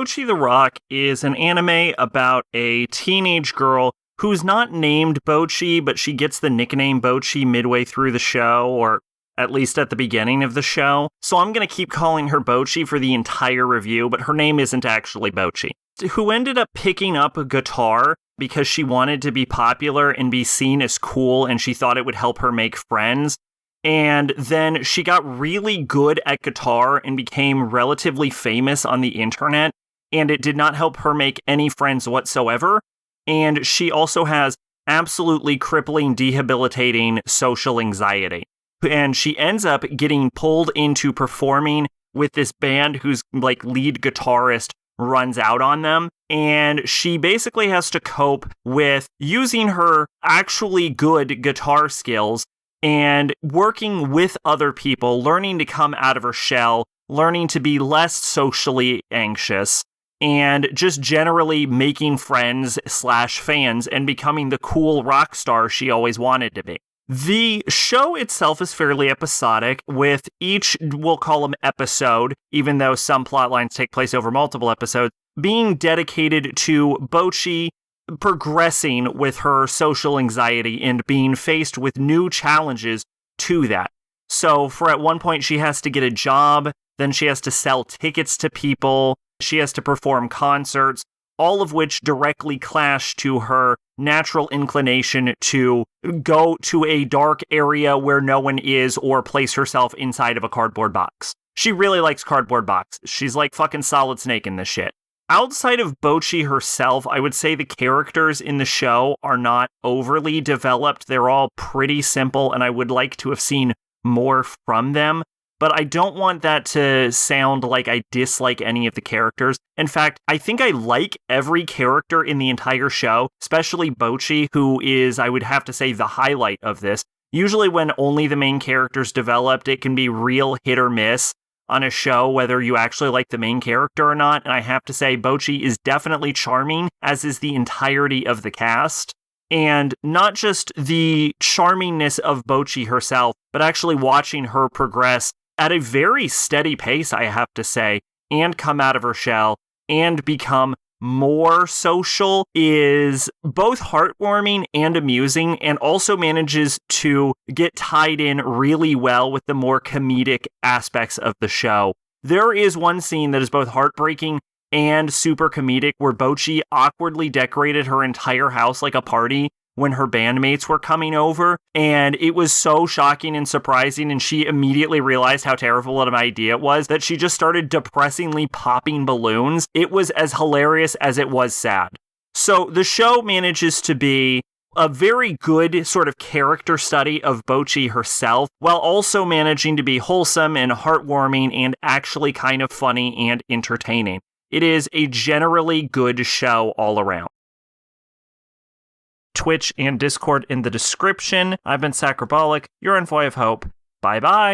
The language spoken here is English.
Bocchi the Rock is an anime about a teenage girl who's not named Bocchi, but she gets the nickname Bocchi midway through the show, or at least at the beginning of the show. So I'm going to keep calling her Bocchi for the entire review, but her name isn't actually Bocchi. Who ended up picking up a guitar because she wanted to be popular and be seen as cool, and she thought it would help her make friends. And then she got really good at guitar and became relatively famous on the internet, and it did not help her make any friends whatsoever. And she also has absolutely crippling, debilitating social anxiety. And she ends up getting pulled into performing with this band whose lead guitarist runs out on them. And she basically has to cope with using her actually good guitar skills and working with other people, learning to come out of her shell, learning to be less socially anxious, and just generally making friends/fans and becoming the cool rock star she always wanted to be. The show itself is fairly episodic, with each, we'll call them episode, even though some plot lines take place over multiple episodes, being dedicated to Bocchi progressing with her social anxiety and being faced with new challenges to that. So at one point she has to get a job, then she has to sell tickets to people, she has to perform concerts, all of which directly clash to her natural inclination to go to a dark area where no one is or place herself inside of a cardboard box. She really likes cardboard boxes. She's like fucking Solid Snake in this shit. Outside of Bocchi herself, I would say the characters in the show are not overly developed. They're all pretty simple, and I would like to have seen more from them. But I don't want that to sound like I dislike any of the characters. In fact, I think I like every character in the entire show, especially Bocchi, who is, I would have to say, the highlight of this. Usually when only the main character's developed, it can be real hit or miss on a show whether you actually like the main character or not. And I have to say, Bocchi is definitely charming, as is the entirety of the cast. And not just the charmingness of Bocchi herself, but actually watching her progress at a very steady pace, I have to say, and come out of her shell and become more social is both heartwarming and amusing, and also manages to get tied in really well with the more comedic aspects of the show. There is one scene that is both heartbreaking and super comedic where Bocchi awkwardly decorated her entire house like a party when her bandmates were coming over, and it was so shocking and surprising, and she immediately realized how terrible of an idea it was that she just started depressingly popping balloons. It was as hilarious as it was sad. So the show manages to be a very good sort of character study of Bocchi herself, while also managing to be wholesome and heartwarming and actually kind of funny and entertaining. It is a generally good show all around. Twitch and Discord in the description. I've been Sacrobolic, your envoy of hope. Bye-bye.